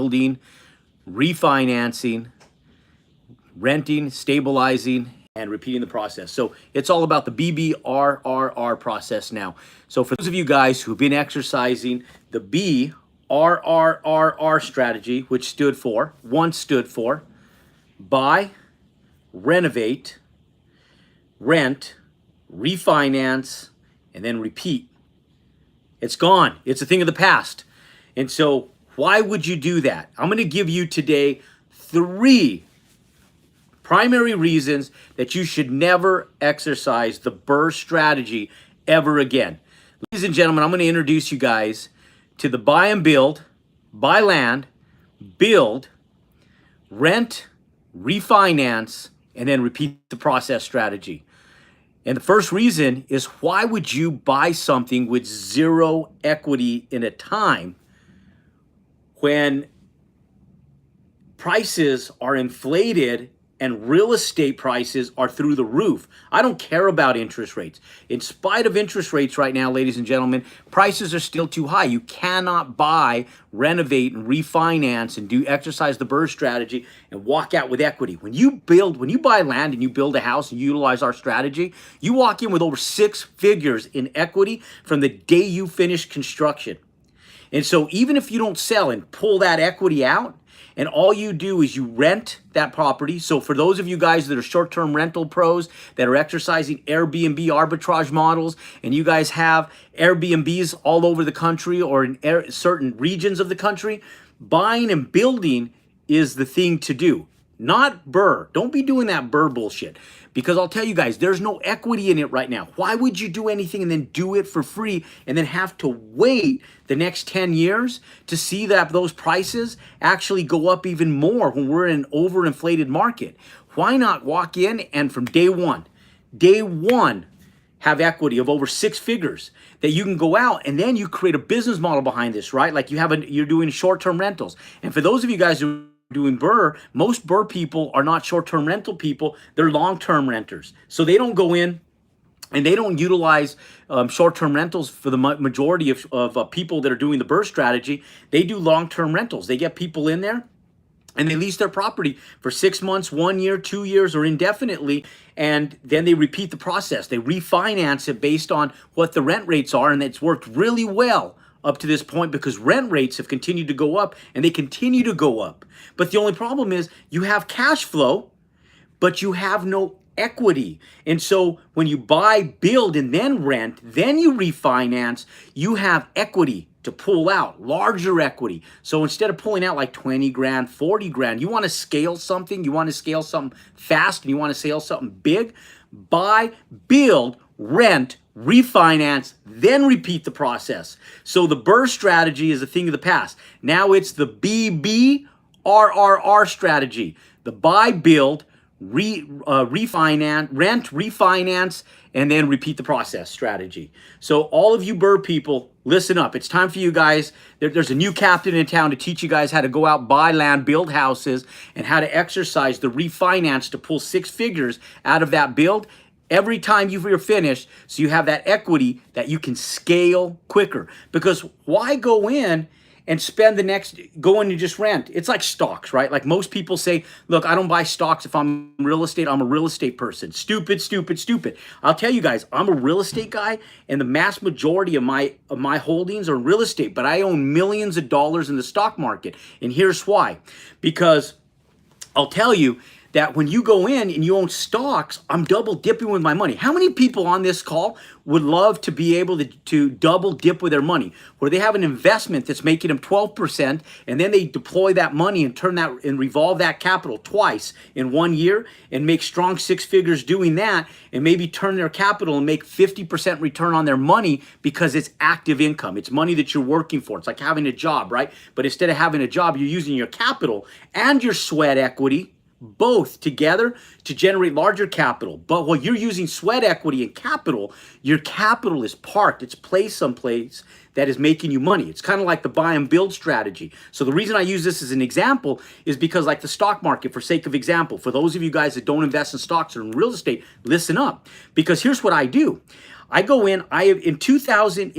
building, refinancing, renting, stabilizing, and repeating the process. So it's all about the BBRRR process now. So for those of you guys who've been exercising the BRRRR strategy, which once stood for buy, renovate, rent, refinance, and then repeat. It's gone. It's a thing of the past. And so why would you do that? I'm going to give you today 3 primary reasons that you should never exercise the BRRRR strategy ever again. Ladies and gentlemen, I'm going to introduce you guys to the buy and build, buy land, build, rent, refinance, and then repeat the process strategy. And the first reason is, why would you buy something with 0 equity in a time when prices are inflated and real estate prices are through the roof? I don't care about interest rates. In spite of interest rates right now, ladies and gentlemen, prices are still too high. You cannot buy, renovate, and refinance and exercise the BRRRR strategy and walk out with equity. When you buy land and you build a house and you utilize our strategy, you walk in with over 6 figures in equity from the day you finish construction. And so even if you don't sell and pull that equity out, and all you do is you rent that property. So for those of you guys that are short-term rental pros that are exercising Airbnb arbitrage models, and you guys have Airbnbs all over the country or in certain regions of the country, buying and building is the thing to do. Not BRRRR. Don't be doing that BRRRR bullshit. Because I'll tell you guys, there's no equity in it right now. Why would you do anything and then do it for free and then have to wait the next 10 years to see that those prices actually go up even more when we're in an overinflated market? Why not walk in and from day one, have equity of over 6 figures that you can go out and then you create a business model behind this, right? Like you're doing short-term rentals. And for those of you guys who doing BRRRR, most BRRRR people are not short-term rental people, they're long-term renters. So they don't go in and they don't utilize short-term rentals for the majority of people that are doing the BRRRR strategy. They do long-term rentals. They get people in there and they lease their property for 6 months, 1 year, 2 years, or indefinitely, and then they repeat the process. They refinance it based on what the rent rates are, and it's worked really well up to this point because rent rates have continued to go up, and they continue to go up. But the only problem is you have cash flow, but you have no equity. And so when you buy, build, and then rent, then you refinance, you have equity to pull out, larger equity. So instead of pulling out like 20 grand, 40 grand, you want to scale something, you want to scale something fast, and you want to scale something big, buy, build, rent, refinance, then repeat the process. So the BRRRR strategy is a thing of the past. Now it's the BBRRR strategy. The buy, build, refinance, rent, refinance, and then repeat the process strategy. So all of you BRRRR people, listen up. It's time for you guys. There's a new captain in town to teach you guys how to go out, buy land, build houses, and how to exercise the refinance to pull 6 figures out of that build every time you're finished, so you have that equity that you can scale quicker. Because why go in and spend go in and just rent? It's like stocks, right? Like most people say, look, I don't buy stocks if I'm real estate. I'm a real estate person. Stupid, stupid, stupid. I'll tell you guys, I'm a real estate guy, and the mass majority of my holdings are real estate, but I own millions of dollars in the stock market. And here's why. Because I'll tell you that when you go in and you own stocks, I'm double dipping with my money. How many people on this call would love to be able to double dip with their money, where they have an investment that's making them 12%, and then they deploy that money and turn that and revolve that capital twice in 1 year and make strong 6 figures doing that, and maybe turn their capital and make 50% return on their money because it's active income. It's money that you're working for. It's like having a job, right? But instead of having a job, you're using your capital and your sweat equity both together to generate larger capital. But while you're using sweat equity and capital, your capital is parked. It's placed someplace that is making you money. It's kind of like the buy and build strategy. So the reason I use this as an example is because, like the stock market, for sake of example, for those of you guys that don't invest in stocks or in real estate, listen up. Because here's what I do. I go in, in 2000,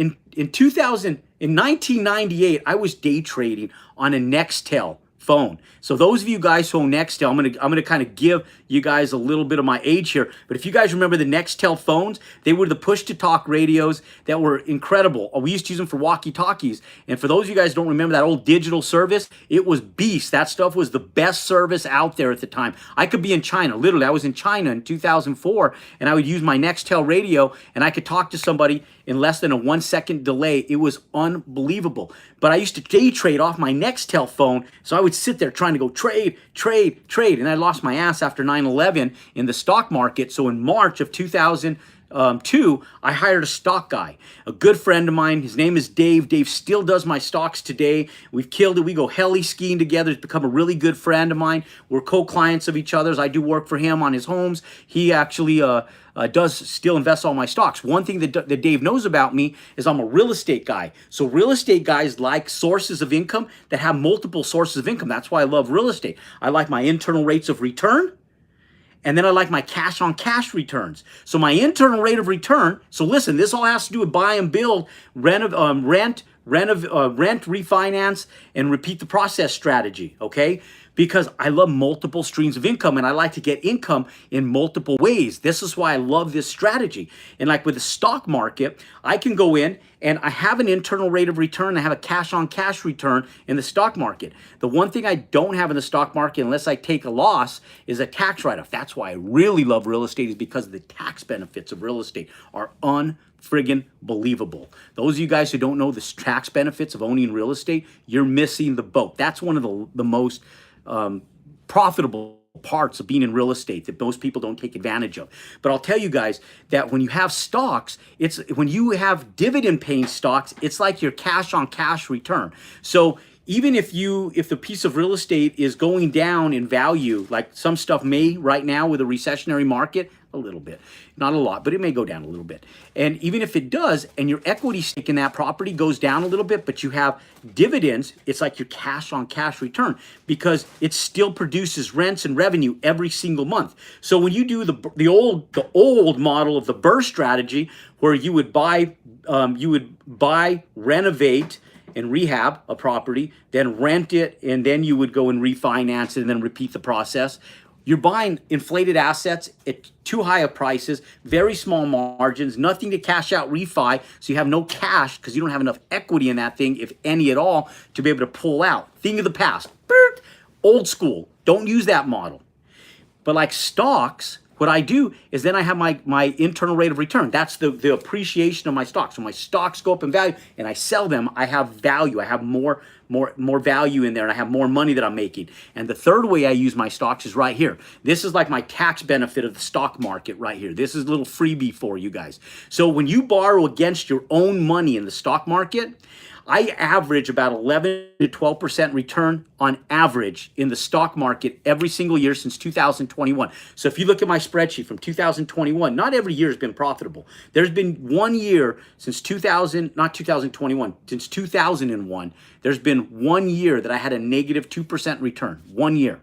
In 1998, I was day trading on a Nextel phone. So those of you guys who own Nextel, I'm gonna kind of give you guys a little bit of my age here. But if you guys remember the Nextel phones, they were the push-to-talk radios that were incredible. We used to use them for walkie-talkies. And for those of you guys who don't remember that old digital service, it was beast. That stuff was the best service out there at the time. I could be in China. Literally, I was in China in 2004, and I would use my Nextel radio, and I could talk to somebody in less than a 1-second delay. It was unbelievable. But I used to day trade off my Nextel phone, so I would sit there trying to go trade, and I lost my ass after 9/11 in the stock market. So in March of 2002, I hired a stock guy, a good friend of mine. His name is Dave. Dave still does my stocks today. We've killed it. We go heli skiing together. He's become a really good friend of mine. We're co-clients of each other's. I do work for him on his homes. He actually does still invest all my stocks. One thing that Dave knows about me is I'm a real estate guy. So real estate guys like sources of income that have multiple sources of income. That's why I love real estate. I like my internal rates of return, and then I like my cash on cash returns. So my internal rate of return, so listen, this all has to do with buy and build, rent, refinance, and repeat the process strategy, okay? Because I love multiple streams of income and I like to get income in multiple ways. This is why I love this strategy. And like with the stock market, I can go in and I have an internal rate of return. I have a cash on cash return in the stock market. The one thing I don't have in the stock market, unless I take a loss, is a tax write-off. That's why I really love real estate, is because the tax benefits of real estate are unfriggin' believable. Those of you guys who don't know the tax benefits of owning real estate, you're missing the boat. That's one of the most profitable parts of being in real estate that most people don't take advantage of. But I'll tell you guys that when you have stocks, when you have dividend paying stocks, it's like your cash on cash return. So even if the piece of real estate is going down in value, like some stuff may right now with a recessionary market, a little bit, not a lot, but it may go down a little bit. And even if it does, and your equity stake in that property goes down a little bit, but you have dividends, it's like your cash on cash return, because it still produces rents and revenue every single month. So when you do the old model of the BRRRR strategy, where you would buy, renovate, and rehab a property, then rent it, and then you would go and refinance it and then repeat the process. You're buying inflated assets at too high of prices, very small margins, nothing to cash out refi, so you have no cash because you don't have enough equity in that thing, if any at all, to be able to pull out. Thing of the past. Old school. Don't use that model. But like stocks, what I do is then I have my internal rate of return. That's the appreciation of my stocks. So my stocks go up in value and I sell them, I have value. I have more value in there, and I have more money that I'm making. And the third way I use my stocks is right here. This is like my tax benefit of the stock market right here. This is a little freebie for you guys. So when you borrow against your own money in the stock market, I average about 11 to 12% return on average in the stock market every single year since 2021. So if you look at my spreadsheet from 2021, not every year has been profitable. There's been 1 year since 2001, there's been 1 year that I had a negative 2% return, 1 year.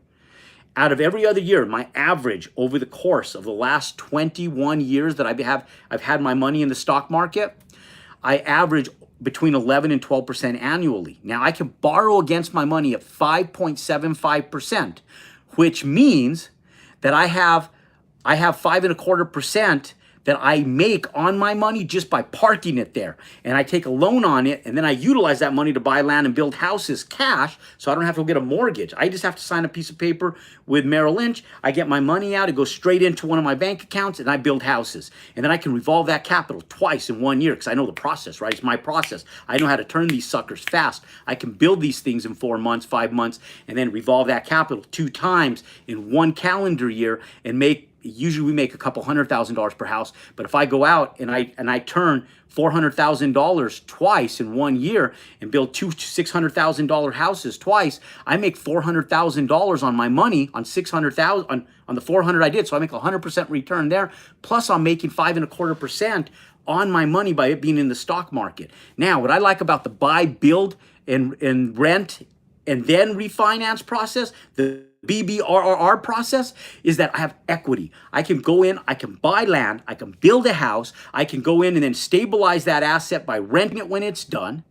Out of every other year, my average over the course of the last 21 years that I've had my money in the stock market, I average between 11 and 12% annually. Now I can borrow against my money at 5.75%, which means that I have 5.25% that I make on my money just by parking it there. And I take a loan on it, and then I utilize that money to buy land and build houses cash, so I don't have to go get a mortgage. I just have to sign a piece of paper with Merrill Lynch. I get my money out, it goes straight into one of my bank accounts, and I build houses. And then I can revolve that capital twice in 1 year, because I know the process, right? It's my process. I know how to turn these suckers fast. I can build these things in 4 months, 5 months, and then revolve that capital 2 times in 1 calendar year and usually we make a couple $100,000 per house, but if I go out and I turn $400,000 twice in 1 year and build 2 $600,000 houses twice, I make $400,000 on my money on 600,000 on the 400 I did. So I make 100% return there. Plus I'm making 5.25% on my money by it being in the stock market. Now, what I like about the buy, build, and rent and then refinance process, the BBRRR process, is that I have equity. I can go in, I can buy land, I can build a house, I can go in and then stabilize that asset by renting it when it's done.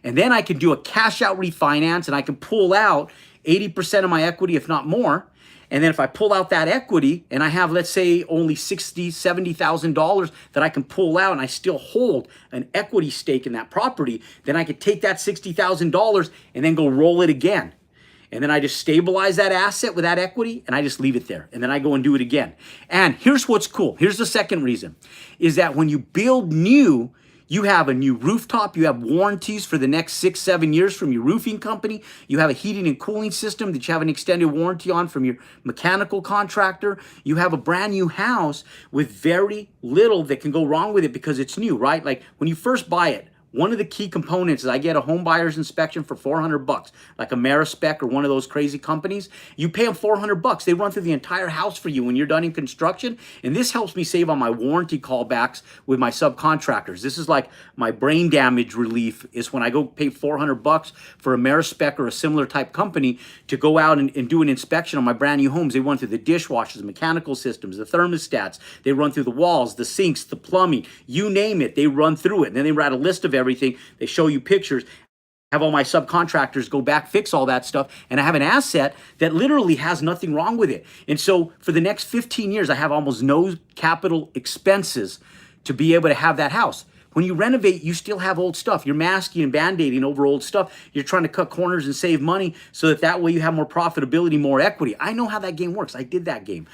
And then I can do a cash out refinance and I can pull out 80% of my equity, if not more. And then if I pull out that equity and I have, let's say, only $60,000, $70,000 that I can pull out and I still hold an equity stake in that property, then I could take that $60,000 and then go roll it again. And then I just stabilize that asset with that equity and I just leave it there. And then I go and do it again. And here's what's cool. Here's the second reason, is that when you build new, you have a new rooftop, you have warranties for the next 6, 7 years from your roofing company, you have a heating and cooling system that you have an extended warranty on from your mechanical contractor, you have a brand new house with very little that can go wrong with it because it's new, right? Like when you first buy it, one of the key components is I get a home buyer's inspection for $400, like a Mehr spec or one of those crazy companies. You pay them $400. They run through the entire house for you when you're done in construction. And this helps me save on my warranty callbacks with my subcontractors. This is like my brain damage relief is when I go pay $400 for a Mehr spec or a similar type company to go out and do an inspection on my brand new homes. They run through the dishwashers, the mechanical systems, the thermostats. They run through the walls, the sinks, the plumbing, you name it. They run through it. And then they write a list of everything. They show you pictures. Have all my subcontractors go back, fix all that stuff, and I have an asset that literally has nothing wrong with it. And so for the next 15 years, I have almost no capital expenses to be able to have that house. When you renovate, you still have old stuff. You're masking and band-aiding over old stuff. You're trying to cut corners and save money so that way you have more profitability, more equity. I know how that game works. I did that game.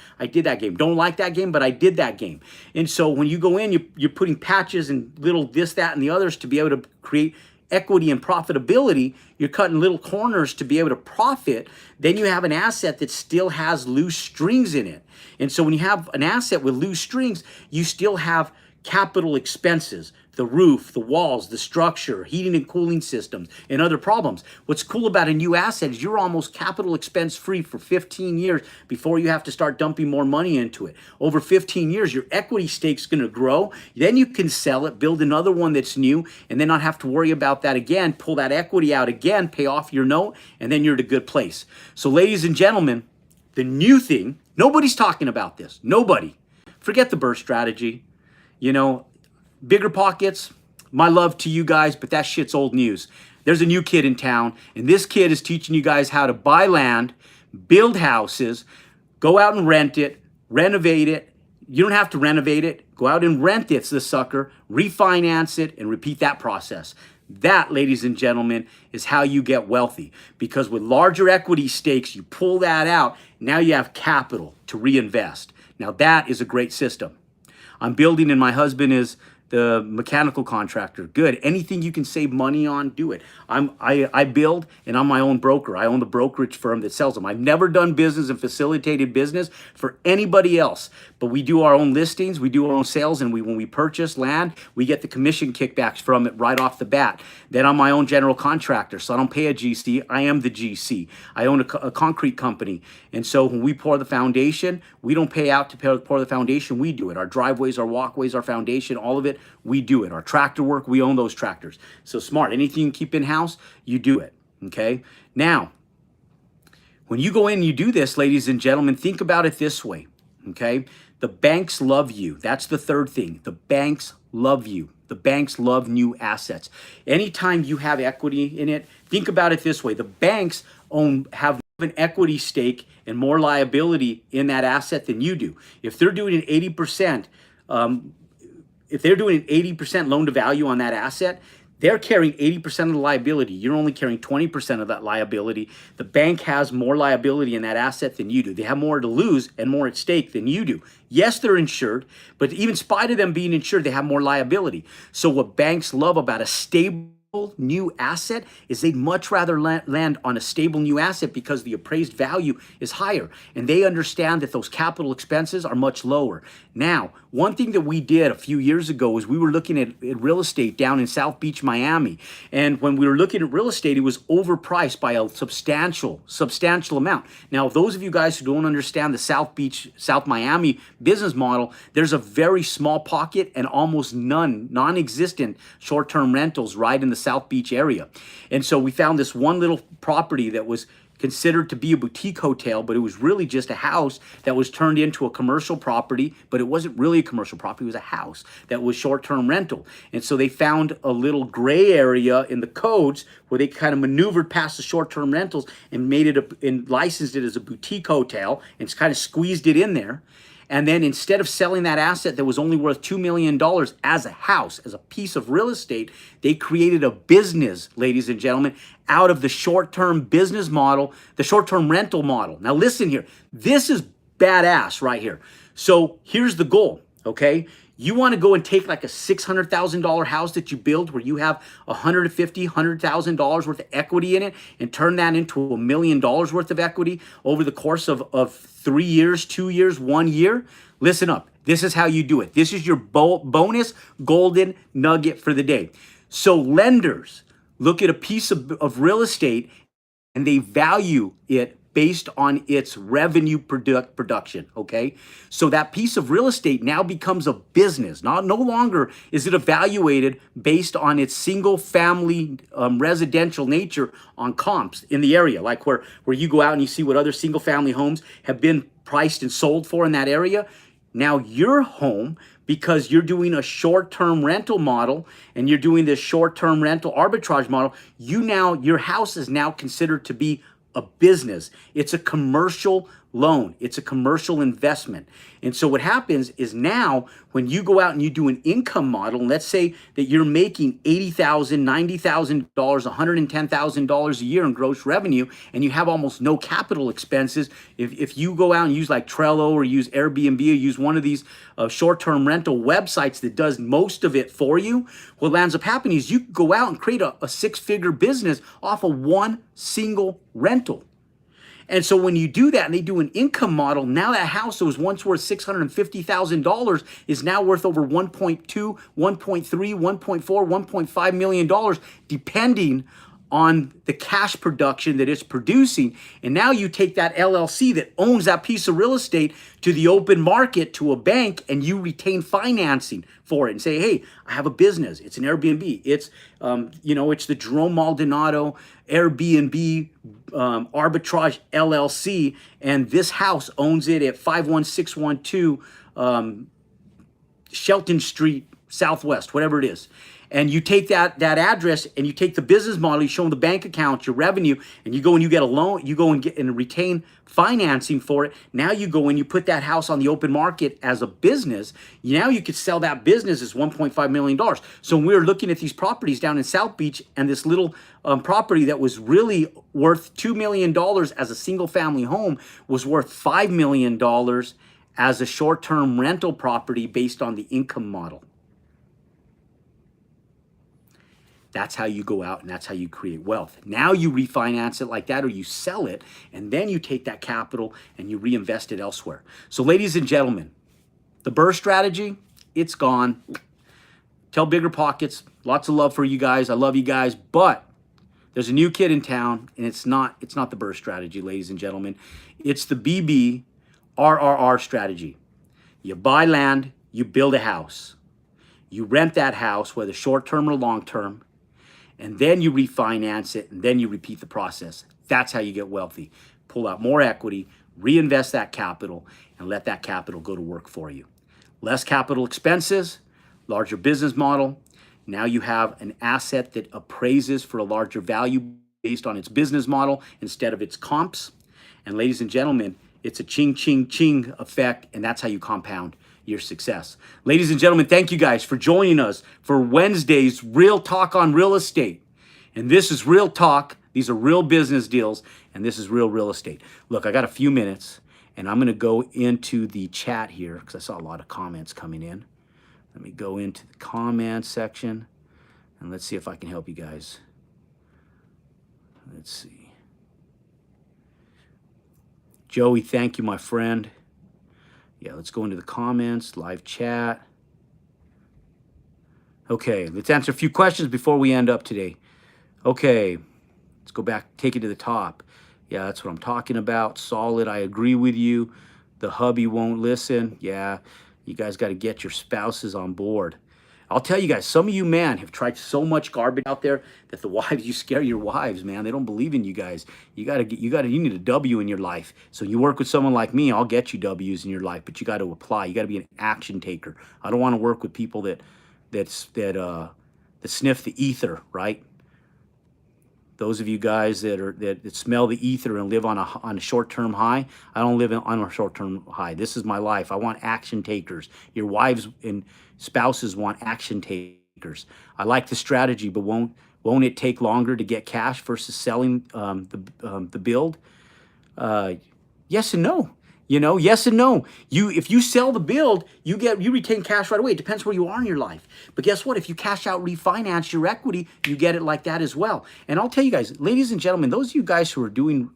Don't like that game, but I did that game. And so when you go in, you're putting patches and little this, that, and the others to be able to create equity and profitability. You're cutting little corners to be able to profit. Then you have an asset that still has loose strings in it. And so when you have an asset with loose strings, you still have capital expenses, the roof, the walls, the structure, heating and cooling systems, and other problems. What's cool about a new asset is you're almost capital expense free for 15 years before you have to start dumping more money into it. Over 15 years, your equity stake's gonna grow. Then you can sell it, build another one that's new, and then not have to worry about that again, pull that equity out again, pay off your note, and then you're at a good place. So ladies and gentlemen, the new thing, nobody's talking about this, nobody. Forget the BRRRR strategy. You know, bigger pockets, my love to you guys, but that shit's old news. There's a new kid in town, and this kid is teaching you guys how to buy land, build houses, go out and rent it, renovate it. You don't have to renovate it. Go out and rent it, the sucker, refinance it, and repeat that process. That, ladies and gentlemen, is how you get wealthy. Because with larger equity stakes, you pull that out, now you have capital to reinvest. Now that is a great system. I'm building and my husband is the mechanical contractor. Good. Anything you can save money on, do it. I build and I'm my own broker. I own the brokerage firm that sells them. I've never done business and facilitated business for anybody else, but we do our own listings, we do our own sales, and when we purchase land, we get the commission kickbacks from it right off the bat. Then I'm my own general contractor, so I don't pay a GC. I am the GC. I own a concrete company, and so when we pour the foundation, we don't pay out to pour the foundation. We do it. Our driveways, our walkways, our foundation, all of it, we do it. Our tractor work, we own those tractors. So smart. Anything you can keep in-house, you do it, okay? Now, when you go in and you do this, ladies and gentlemen, think about it this way, okay? The banks love you. That's the third thing. The banks love you. The banks love new assets. Anytime you have equity in it, think about it this way. The banks have an equity stake and more liability in that asset than you do. If they're doing an 80%, if they're doing an 80% loan to value on that asset, they're carrying 80% of the liability. You're only carrying 20% of that liability. The bank has more liability in that asset than you do. They have more to lose and more at stake than you do. Yes, they're insured, but even in spite of them being insured, they have more liability. So what banks love about a stable new asset is they'd much rather land on a stable new asset because the appraised value is higher, and they understand that those capital expenses are much lower. Now, one thing that we did a few years ago is we were looking at real estate down in South Beach, Miami, and when we were looking at real estate, it was overpriced by a substantial amount. Now, those of you guys who don't understand the South Beach, South Miami business model, there's a very small pocket and almost non-existent short-term rentals right in the South Beach area. And so we found this one little property that was considered to be a boutique hotel, but it was really just a house that was turned into a commercial property, but it wasn't really a commercial property, it was a house that was short-term rental. And so they found a little gray area in the codes where they kind of maneuvered past the short-term rentals and made it and licensed it as a boutique hotel and kind of squeezed it in there. And then instead of selling that asset that was only worth $2 million as a house, as a piece of real estate, they created a business, ladies and gentlemen, out of the short-term business model, the short-term rental model. Now listen here, this is badass right here. So here's the goal, okay? You want to go and take like a $600,000 house that you build where you have $150,000 worth of equity in it and turn that into $1 million worth of equity over the course of 3 years, 2 years, 1 year. Listen up. This is how you do it. This is your bonus golden nugget for the day. So lenders look at a piece of real estate and they value it based on its revenue production, okay? So that piece of real estate now becomes a business. No longer is it evaluated based on its single family residential nature on comps in the area, like where you go out and you see what other single family homes have been priced and sold for in that area. Now your home, because you're doing a short-term rental model and you're doing this short-term rental arbitrage model, your house is now considered to be a business. It's a commercial loan. It's a commercial investment. And so what happens is now when you go out and you do an income model, and let's say that you're making $80,000, $90,000, $110,000 a year in gross revenue, and you have almost no capital expenses. If you go out and use like Trello or use Airbnb or use one of these short-term rental websites that does most of it for you, what ends up happening is you go out and create a six-figure business off of one single rental. And so when you do that and they do an income model, now that house that was once worth $650,000 is now worth over $1.2, $1.3, $1.4, $1.5 million, depending on the cash production that it's producing. And now you take that LLC that owns that piece of real estate to the open market, to a bank, and you retain financing for it and say, hey, I have a business. It's an Airbnb. It's, it's the Jerome Maldonado Airbnb Arbitrage LLC, and this house owns it at 51612 Shelton Street Southwest, whatever it is. And you take that address and you take the business model, you show them the bank account, your revenue, and you go and you get a loan, you go and get and retain financing for it. Now you go and you put that house on the open market as a business. Now you could sell that business as $1.5 million. So when we were looking at these properties down in South Beach, and this little property that was really worth $2 million as a single family home was worth $5 million as a short-term rental property based on the income model. That's how you go out and that's how you create wealth. Now you refinance it like that, or you sell it, and then you take that capital and you reinvest it elsewhere. So ladies and gentlemen, the BRRRR strategy, it's gone. Tell Bigger Pockets, lots of love for you guys. I love you guys, but there's a new kid in town, and it's not the BRRRR strategy, ladies and gentlemen. It's the BBRRR strategy. You buy land, you build a house. You rent that house, whether short-term or long-term, and then you refinance it, and then you repeat the process. That's how you get wealthy. Pull out more equity, reinvest that capital, and let that capital go to work for you. Less capital expenses, larger business model. Now you have an asset that appraises for a larger value based on its business model instead of its comps. And ladies and gentlemen, it's a ching, ching, ching effect, and that's how you compound your success. Ladies and gentlemen, thank you guys for joining us for Wednesday's Real Talk on Real Estate. And this is real talk. These are real business deals, and this is real estate. Look, I got a few minutes, and I'm going to go into the chat here because I saw a lot of comments coming in. Let me go into the comments section, and let's see if I can help you guys. Let's see. Joey, thank you, my friend. Yeah, let's go into the comments, live chat. Okay, let's answer a few questions before we end up today. Okay, let's go back, take it to the top. Yeah, that's what I'm talking about. Solid, I agree with you. The hubby won't listen. Yeah, you guys got to get your spouses on board. I'll tell you guys, some of you men have tried so much garbage out there that the wives, you scare your wives, man. They don't believe in you guys. You need a W in your life. So you work with someone like me, I'll get you W's in your life, but you got to apply. You got to be an action taker. I don't want to work with people that sniff the ether, right? Those of you guys that smell the ether and live on a short-term high, I don't live on a short-term high. This is my life. I want action takers. Your wives and spouses want action takers. I like the strategy, but won't it take longer to get cash versus selling the build? Yes and no. Yes and no. If you sell the build, you retain cash right away. It depends where you are in your life. But guess what? If you cash out, refinance your equity, you get it like that as well. And I'll tell you guys, ladies and gentlemen, those of you guys who are doing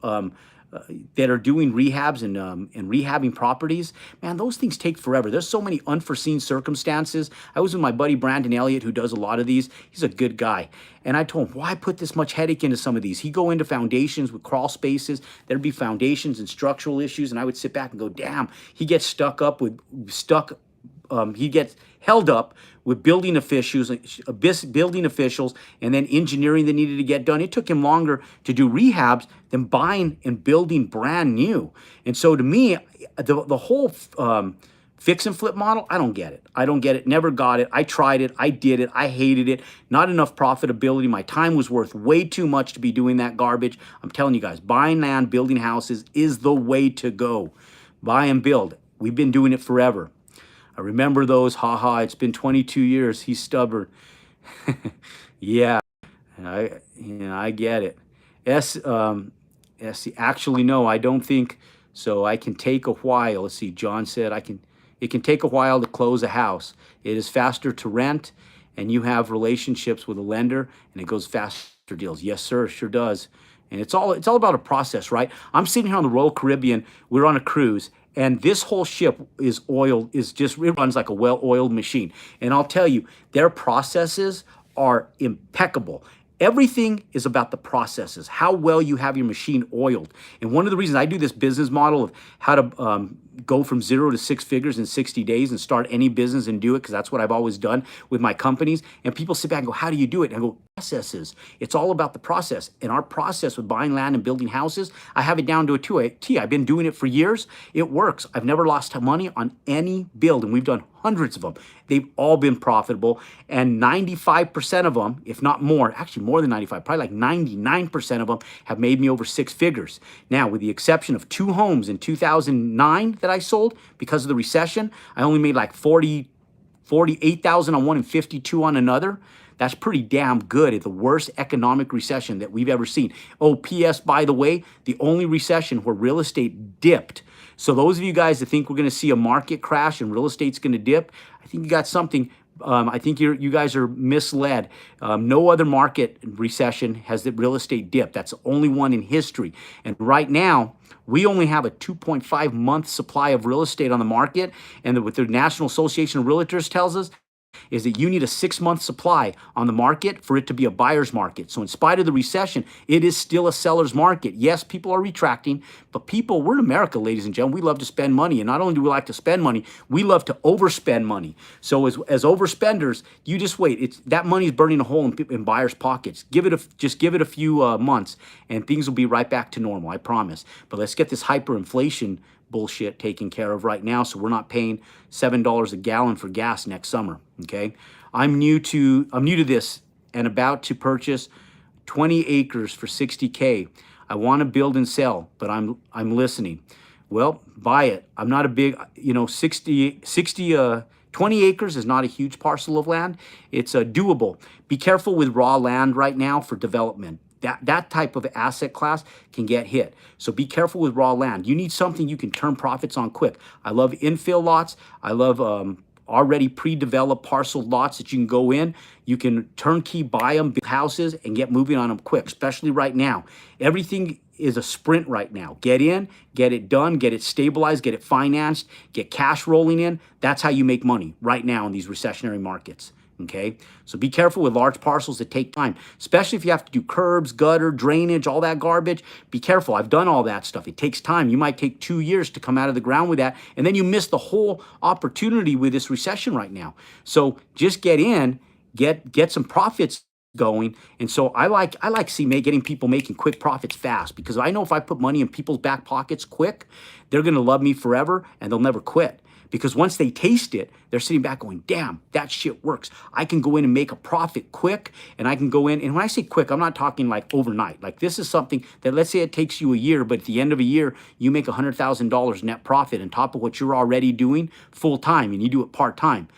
rehabs and rehabbing properties, man, those things take forever. There's so many unforeseen circumstances. I was with my buddy Brandon Elliott, who does a lot of these. He's a good guy. And I told him, why put this much headache into some of these? He'd go into foundations with crawl spaces. There'd be foundations and structural issues. And I would sit back and go, damn, he gets he gets held up with building officials, and then engineering that needed to get done. It took him longer to do rehabs than buying and building brand new. And so to me, the whole fix and flip model, I don't get it. I don't get it. Never got it. I tried it. I did it. I hated it. Not enough profitability. My time was worth way too much to be doing that garbage. I'm telling you guys, buying land, building houses is the way to go. Buy and build. We've been doing it forever. I remember those, it's been 22 years, he's stubborn. Yeah, I get it. Actually, no, I don't think so. I can take a while. Let's see, John said, it can take a while to close a house. It is faster to rent, and you have relationships with a lender, and it goes faster deals. Yes, sir, it sure does. And it's all about a process, right? I'm sitting here on the Royal Caribbean. We're on a cruise. And this whole ship is oiled, it runs like a well-oiled machine. And I'll tell you, their processes are impeccable. Everything is about the processes, how well you have your machine oiled. And one of the reasons I do this business model of how to go from 0 to 6 figures in 60 days and start any business and do it, because that's what I've always done with my companies. And people sit back and go, how do you do it? And I go, processes. It's all about the process. And our process with buying land and building houses, I have it down to a T. I've been doing it for years. It works. I've never lost money on any build, and we've done hundreds of them. They've all been profitable, and 95% of them, if not more, actually more than 95, probably like 99% of them have made me over 6 figures. Now, with the exception of 2 homes in 2009 that I sold because of the recession, I only made like 48,000 on one and 52 on another. That's pretty damn good at the worst economic recession that we've ever seen. Oh, P.S., by the way, the only recession where real estate dipped. So those of you guys that think we're going to see a market crash and real estate's going to dip, I think you got something. I think you guys are misled. No other market recession has the real estate dip. That's the only one in history. And right now, we only have a 2.5 month supply of real estate on the market. And what the National Association of Realtors tells us is that you need a 6-month supply on the market for it to be a buyer's market. So in spite of the recession, it is still a seller's market. Yes, people are retracting, but we're in America, ladies and gentlemen. We love to spend money. And not only do we like to spend money, we love to overspend money. So as overspenders, you just wait. That money is burning a hole in buyers' pockets. Just give it a few months, and things will be right back to normal, I promise. But let's get this hyperinflation bullshit taken care of right now, so we're not paying $7 a gallon for gas next summer. Okay, I'm new to this and about to purchase 20 acres for $60K. I want to build and sell, but I'm listening. Well, buy it. I'm not a big 20 acres is not a huge parcel of land. It's doable. Be careful with raw land right now for development. That type of asset class can get hit. So be careful with raw land. You need something you can turn profits on quick. I love infill lots. I love already pre-developed parcel lots that you can go in. You can turnkey buy them, build houses, and get moving on them quick, especially right now. Everything is a sprint right now. Get in, get it done, get it stabilized, get it financed, get cash rolling in. That's how you make money right now in these recessionary markets. Okay, so be careful with large parcels that take time, especially if you have to do curbs, gutter, drainage, all that garbage. Be careful. I've done all that stuff. It takes time. You might take 2 years to come out of the ground with that, and then you miss the whole opportunity with this recession right now. So just get in, get some profits going. And so I like getting people making quick profits fast, because I know if I put money in people's back pockets quick, they're going to love me forever and they'll never quit. Because once they taste it, they're sitting back going, damn, that shit works. I can go in and make a profit quick, and I can go in, and when I say quick, I'm not talking like overnight. Like, this is something that, let's say it takes you a year, but at the end of a year, you make $100,000 net profit on top of what you're already doing full time, and you do it part time.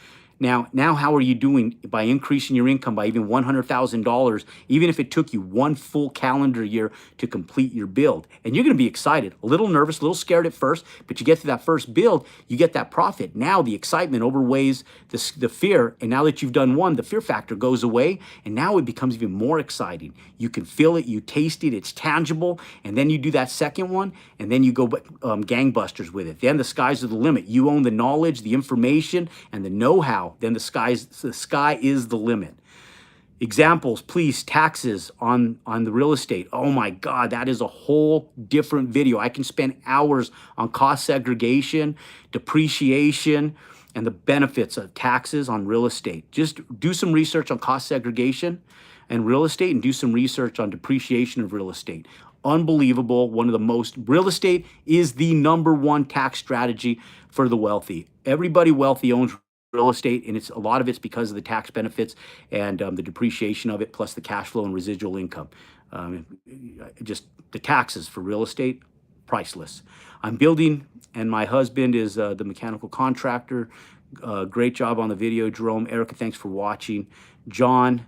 Now, how are you doing by increasing your income by even $100,000, even if it took you 1 full calendar year to complete your build? And you're going to be excited, a little nervous, a little scared at first, but you get to that first build, you get that profit. Now the excitement overweighs the fear, and now that you've done one, the fear factor goes away, and now it becomes even more exciting. You can feel it, you taste it, it's tangible, and then you do that second one, and then you go gangbusters with it. Then the sky's the limit. You own the knowledge, the information, and the know-how. Then the sky is the limit. Examples, please. Taxes on the real estate. Oh my God, that is a whole different video. I can spend hours on cost segregation, depreciation, and the benefits of taxes on real estate. Just do some research on cost segregation and real estate, and do some research on depreciation of real estate. Unbelievable. One of the most, real estate is the #1 tax strategy for the wealthy. Everybody wealthy owns real estate, and a lot of it's because of the tax benefits and the depreciation of it, plus the cash flow and residual income. Just the taxes for real estate, priceless. I'm building, and my husband is the mechanical contractor. Great job on the video, Jerome. Erica, thanks for watching. John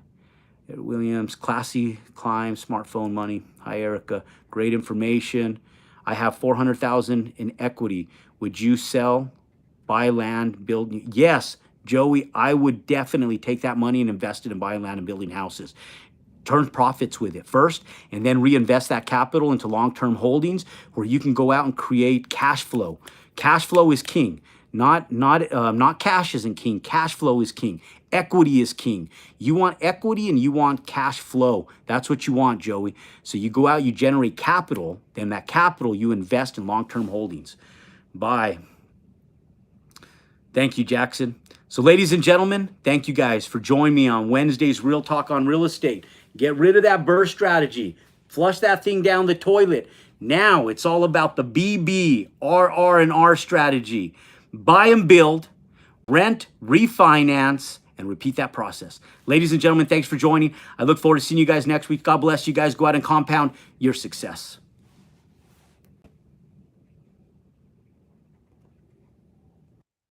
Williams, Classy Climb, Smartphone Money. Hi, Erica. Great information. I have $400,000 in equity. Would you sell? Buy land, build? Yes, Joey, I would definitely take that money and invest it in buying land and building houses. Turn profits with it first, and then reinvest that capital into long-term holdings where you can go out and create cash flow. Cash flow is king. Not cash isn't king. Cash flow is king. Equity is king. You want equity and you want cash flow. That's what you want, Joey. So you go out, you generate capital, then that capital you invest in long-term holdings. Bye. Thank you, Jackson. So ladies and gentlemen, thank you guys for joining me on Wednesday's Real Talk on Real Estate. Get rid of that BRRRR strategy. Flush that thing down the toilet. Now it's all about the BBRRR strategy. Buy and build, rent, refinance, and repeat that process. Ladies and gentlemen, thanks for joining. I look forward to seeing you guys next week. God bless you guys. Go out and compound your success.